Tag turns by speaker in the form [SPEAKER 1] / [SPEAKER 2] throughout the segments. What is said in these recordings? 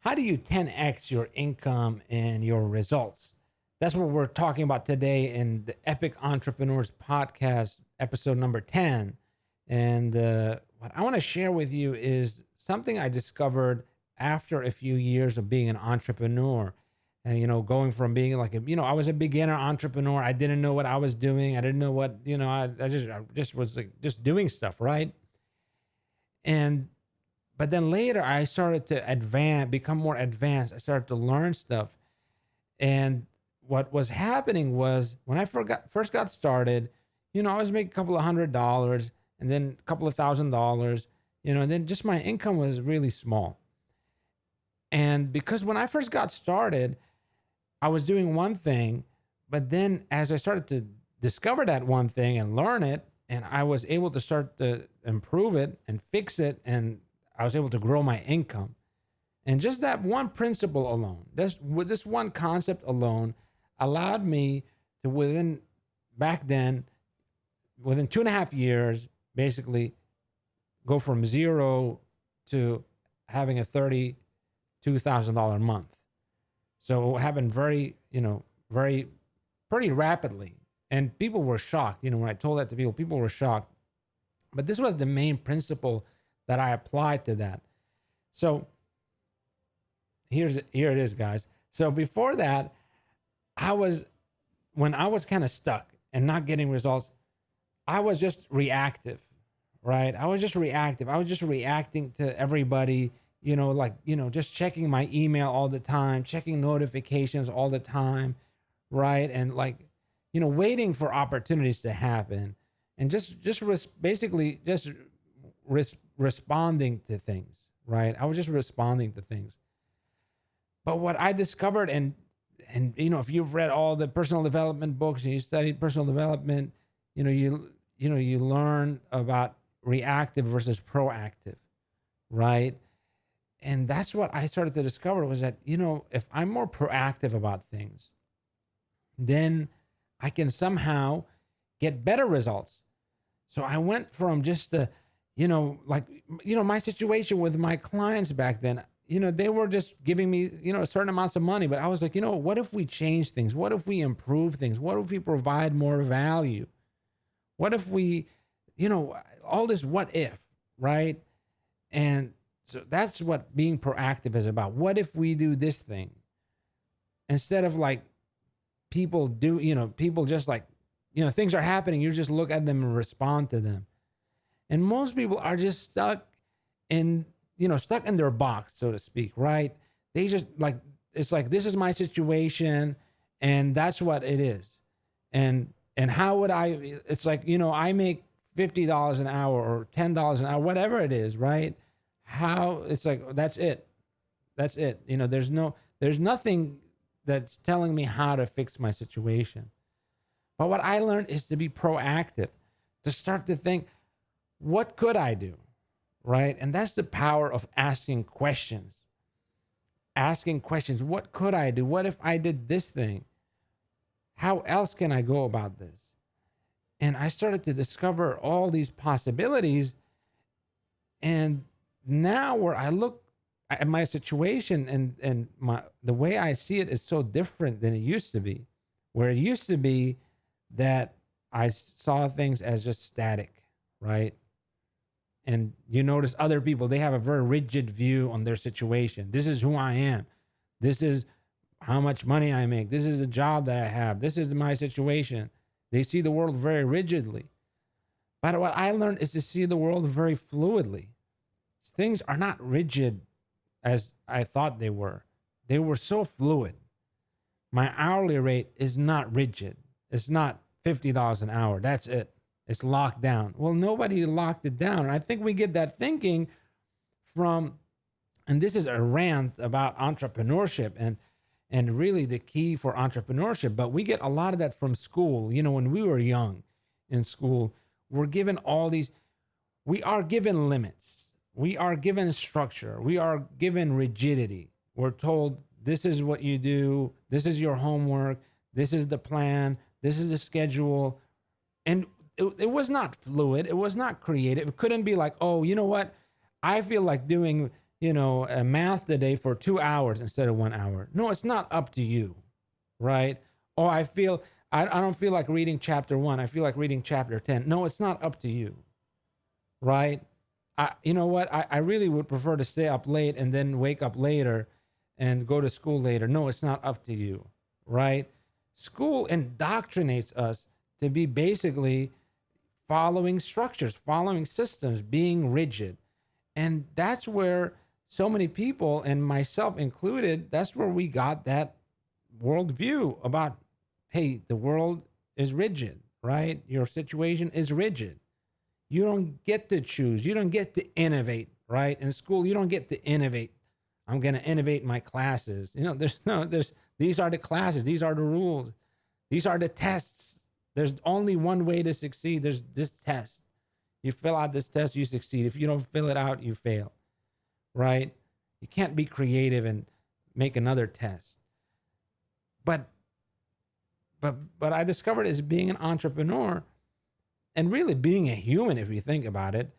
[SPEAKER 1] How do you 10x your income and your results? That's what we're talking about today in the Epic Entrepreneurs Podcast, episode number 10. And what I want to share with you is something I discovered after a few years of being an entrepreneur. And, going from being like, I was a beginner entrepreneur. I didn't know what I was doing. I didn't know what, I just was like, just doing stuff, right? And but then later I started to become more advanced. I started to learn stuff. And what was happening was when I first got started, I was making a couple of $100 and then a couple of $1,000, and then just my income was really small. And because when I first got started, I was doing one thing, but then as I started to discover that one thing and learn it, and I was able to start to improve it and fix it, and I was able to grow my income. And just that one principle alone, this one concept alone, allowed me to back then, within 2.5 years, basically go from zero to having a $32,000 a month. So it happened very, pretty rapidly. And people were shocked. When I told that to people were shocked. But this was the main principle that I applied to that. So here it is, guys. So before that, when I was kind of stuck and not getting results, I was just reactive, right? I was just reactive. I was just reacting to everybody, just checking my email all the time, checking notifications all the time, right? And waiting for opportunities to happen, and basically just responding to things, right? I was just responding to things. But what I discovered, and if you've read all the personal development books and you studied personal development, you learn about reactive versus proactive, right? And that's what I started to discover was that, if I'm more proactive about things, then I can somehow get better results. So I went from just my situation with my clients back then, they were just giving me, certain amounts of money, but I was like, what if we change things? What if we improve things? What if we provide more value? What if we, all this what if, right? And so that's what being proactive is about. What if we do this thing? Instead of people just things are happening, you just look at them and respond to them. And most people are just stuck in their box, so to speak, right? They just it's like, this is my situation and that's what it is. And how would it's like, I make $50 an hour or $10 an hour, whatever it is, right? How it's like, that's it. That's it. There's nothing that's telling me how to fix my situation. But what I learned is to be proactive, to start to think, what could I do? Right? And that's the power of asking questions. Asking questions. What could I do? What if I did this thing? How else can I go about this? And I started to discover all these possibilities. And now where I look at my situation and the way I see it is so different than it used to be. Where it used to be that I saw things as just static, right? And you notice other people, they have a very rigid view on their situation. This is who I am. This is how much money I make. This is the job that I have. This is my situation. They see the world very rigidly. But what I learned is to see the world very fluidly. Things are not rigid as I thought they were. They were so fluid. My hourly rate is not rigid. It's not $50 an hour. That's it. It's locked down. Well, nobody locked it down. And I think we get that thinking from, and this is a rant about entrepreneurship and really the key for entrepreneurship, but we get a lot of that from school. When we were young in school, we are given limits. We are given structure. We are given rigidity. We're told, this is what you do. This is your homework. This is the plan. This is the schedule. And it was not fluid. It was not creative. It couldn't be like, oh, you know what? I feel like doing math today for 2 hours instead of 1 hour. No, it's not up to you, right? Or I don't feel like reading chapter 1. I feel like reading chapter 10. No, it's not up to you, right? You know what? I really would prefer to stay up late and then wake up later and go to school later. No, it's not up to you, right? School indoctrinates us to be basically following structures, following systems, being rigid. And that's where so many people, and myself included, that's where we got that worldview about, hey, the world is rigid, right? Your situation is rigid. You don't get to choose. You don't get to innovate, right? In school, you don't get to innovate. I'm going to innovate my classes. These are the classes. These are the rules. These are the tests. There's only one way to succeed. There's this test. You fill out this test, you succeed. If you don't fill it out, you fail, right? You can't be creative and make another test. But I discovered as being an entrepreneur and really being a human, if you think about it,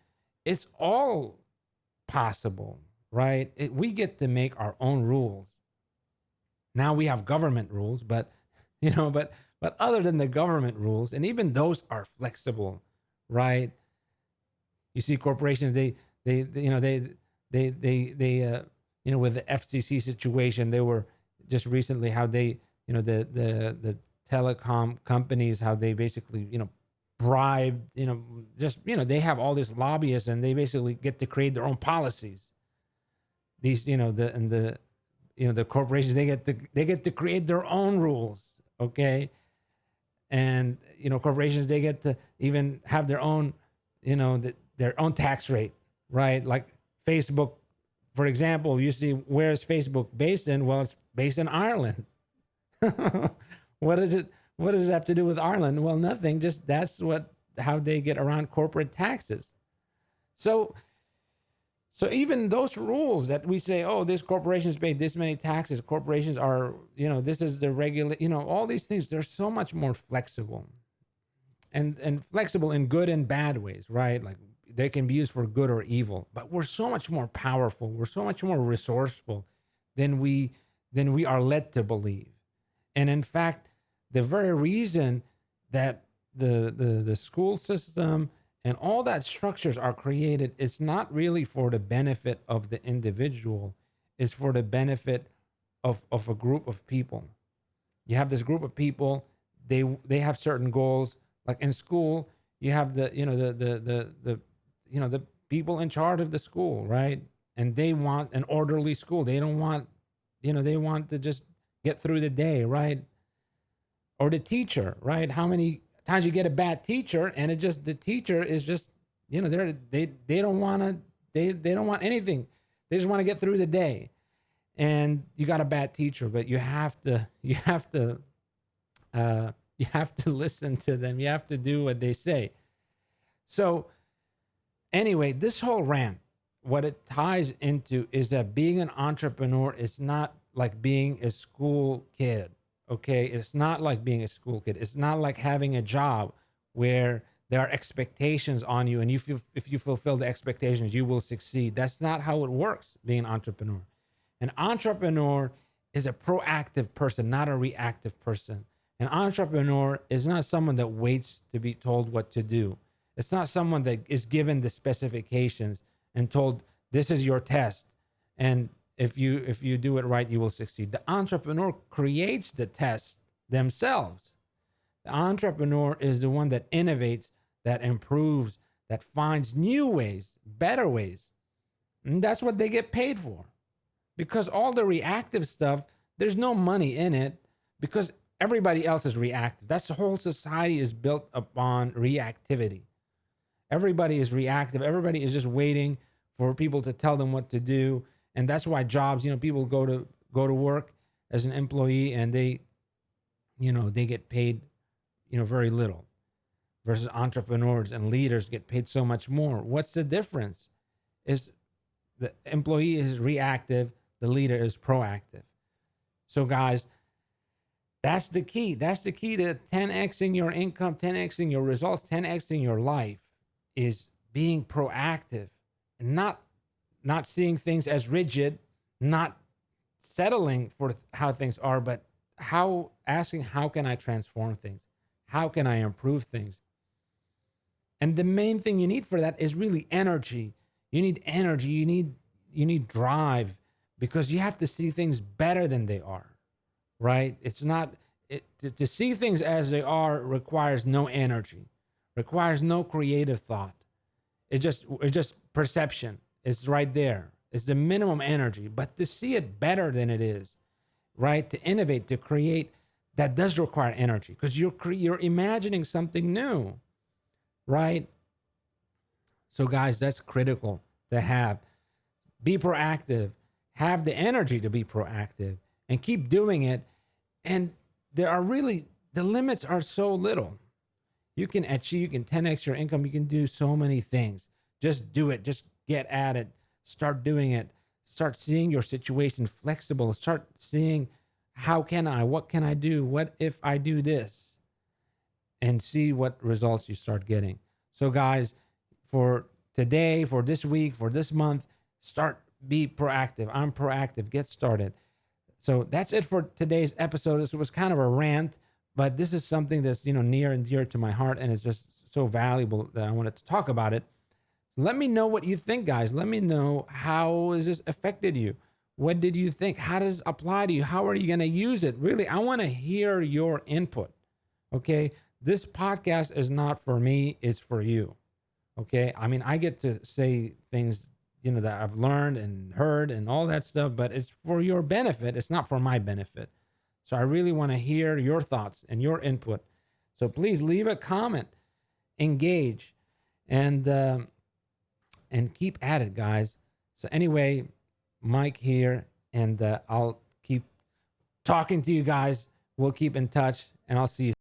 [SPEAKER 1] it's all possible, right? We get to make our own rules. Now we have government rules, but other than the government rules, and even those are flexible, right? You see corporations, they with the FCC situation, they were just recently how they, the telecom companies, how they basically, bribe, they have all these lobbyists and they basically get to create their own policies. These, the corporations, they get to create their own rules, okay? And, corporations, they get to even have their own, their own tax rate, right? Like Facebook, for example, you see, where's Facebook based in? Well, it's based in Ireland. What does it have to do with Ireland? Well, nothing. Just how they get around corporate taxes. So even those rules that we say, oh, this corporation's paid this many taxes, corporations are, this is the regular, all these things, they're so much more flexible and flexible in good and bad ways, right? Like they can be used for good or evil, but we're so much more powerful. We're so much more resourceful than we are led to believe. And in fact, the very reason that the school system and all that structures are created, it's not really for the benefit of the individual. It's for the benefit of a group of people. You have this group of people, they have certain goals. Like in school, you have the people in charge of the school, right? And they want an orderly school. They don't want, they want to just get through the day, right? Or the teacher, right? How many times you get a bad teacher and the teacher is just, they don't want anything. They just want to get through the day. And you got a bad teacher, but you have to listen to them. You have to do what they say. So anyway, this whole rant, what it ties into is that being an entrepreneur is not like being a school kid. Okay, it's not like being a school kid. It's not like having a job where there are expectations on you, and if you fulfill the expectations, you will succeed. That's not how it works, being an entrepreneur. An entrepreneur is a proactive person, not a reactive person. An entrepreneur is not someone that waits to be told what to do. It's not someone that is given the specifications and told, this is your test, and if you do it right, you will succeed. The entrepreneur creates the test themselves. The entrepreneur is the one that innovates, that improves, that finds new ways, better ways. And that's what they get paid for. Because all the reactive stuff, there's no money in it because everybody else is reactive. That's the whole society is built upon reactivity. Everybody is reactive. Everybody is just waiting for people to tell them what to do. And that's why jobs, people go to work as an employee and they get paid, very little, versus entrepreneurs and leaders get paid so much more. What's the difference? Is the employee is reactive, the leader is proactive. So guys, that's the key. That's the key to 10xing your income, 10xing your results, 10xing your life, is being proactive and not not seeing things as rigid, not settling for how things are, but asking, how can I transform things? How can I improve things? And the main thing you need for that is really energy. You need energy. You need drive, because you have to see things better than they are, right? It's not to see things as they are requires no energy, requires no creative thought. It's just perception. It's right there. It's the minimum energy. But to see it better than it is, right? To innovate, to create, that does require energy, because you're imagining something new, right? So guys, that's critical to have. Be proactive. Have the energy to be proactive and keep doing it. And there are really, the limits are so little. You can achieve, you can 10x your income, you can do so many things. Just do it. Just get at it. Start doing it. Start seeing your situation flexible. Start seeing, what can I do? What if I do this? And see what results you start getting. So guys, for today, for this week, for this month, be proactive. I'm proactive. Get started. So that's it for today's episode. This was kind of a rant, but this is something that's, near and dear to my heart, and it's just so valuable that I wanted to talk about it. Let me know what you think, guys. Let me know, how has this affected you? What did you think? How does it apply to you? How are you going to use it? Really, I want to hear your input. Okay. This podcast is not for me, it's for you. Okay. I mean, I get to say things, that I've learned and heard and all that stuff, but it's for your benefit. It's not for my benefit. So I really want to hear your thoughts and your input. So please leave a comment, engage, and keep at it, guys. So anyway, Mike here, and I'll keep talking to you guys. We'll keep in touch, and I'll see you.